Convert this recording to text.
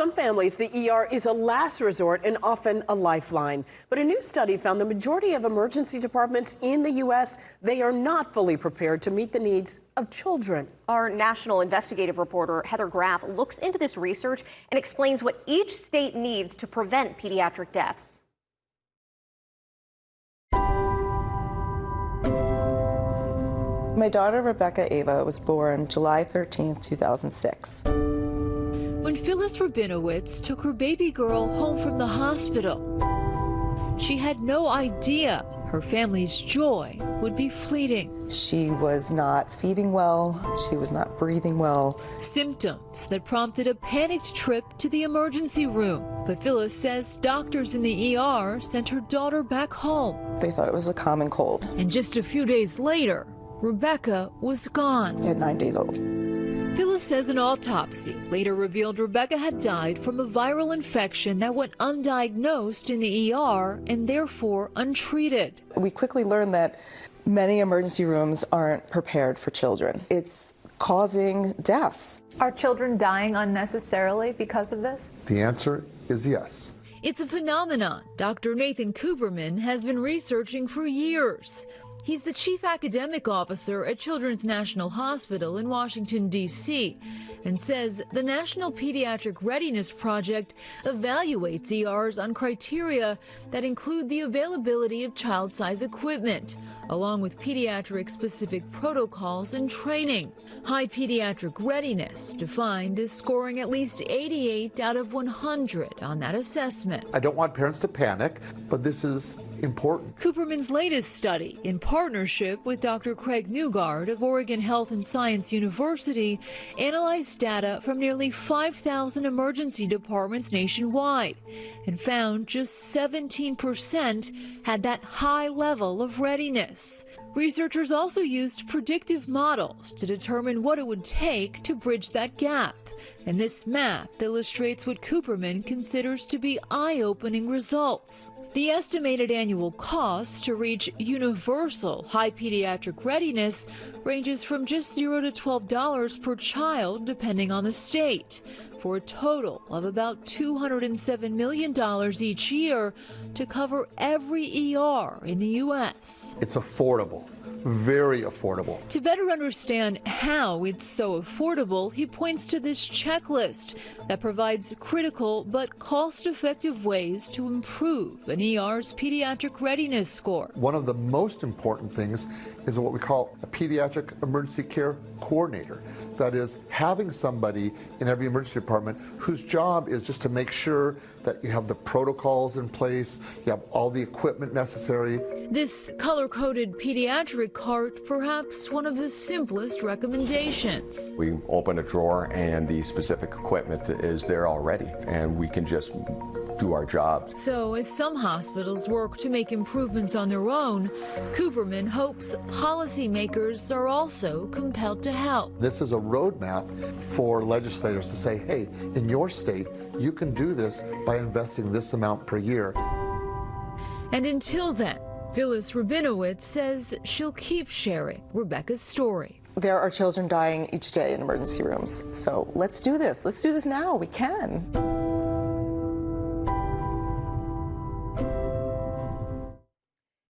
Some families, the ER is a last resort and often a lifeline. But a new study found the majority of emergency departments in the U.S., they are not fully prepared to meet the needs of children. Our national investigative reporter, Heather Graff, looks into this research and explains what each state needs to prevent pediatric deaths. My daughter, Rebecca Ava, was born July 13, 2006. When Phyllis Rabinowitz took her baby girl home from the hospital, she had no idea her family's joy would be fleeting. She was not feeding well. She was not breathing well. Symptoms that prompted a panicked trip to the emergency room. But Phyllis says doctors in the ER sent her daughter back home. They thought it was a common cold. And just a few days later, Rebecca was gone. At 9 days old. Phyllis says an autopsy later revealed Rebecca had died from a viral infection that went undiagnosed in the ER and therefore untreated. We quickly learned that many emergency rooms aren't prepared for children. It's causing deaths. Are children dying unnecessarily because of this? The answer is yes. It's a phenomenon Dr. Nathan Cooperman has been researching for years. He's the chief academic officer at Children's National Hospital in Washington, D.C., and says the National Pediatric Readiness Project evaluates ERs on criteria that include the availability of child-size equipment, along with pediatric-specific protocols and training. High pediatric readiness defined as scoring at least 88 out of 100 on that assessment. I don't want parents to panic, but this is important. Cooperman's latest study, in partnership with Dr. Craig Newgard of Oregon Health and Science University, analyzed data from nearly 5,000 emergency departments nationwide and found just 17% had that high level of readiness. Researchers also used predictive models to determine what it would take to bridge that gap. And this map illustrates what Cooperman considers to be eye-opening results. The estimated annual cost to reach universal high pediatric readiness ranges from just $0 to $12 per child, depending on the state, for a total of about $207 million each year to cover every ER in the U.S. It's affordable. Very affordable. To better understand how it's so affordable, he points to this checklist that provides critical but cost-effective ways to improve an ER's pediatric readiness score. One of the most important things is what we call a pediatric emergency care coordinator. That is, having somebody in every emergency department whose job is just to make sure that you have the protocols in place, you have all the equipment necessary. This color-coded pediatric cart, perhaps one of the simplest recommendations. We open a drawer and the specific equipment is there already, and we can just do our job. So as some hospitals work to make improvements on their own, Cooperman hopes policymakers are also compelled to help. This is a roadmap for legislators to say, hey, in your state, you can do this by investing this amount per year. And until then, Phyllis Rabinowitz says she'll keep sharing Rebecca's story. There are children dying each day in emergency rooms. So let's do this. Let's do this now. We can.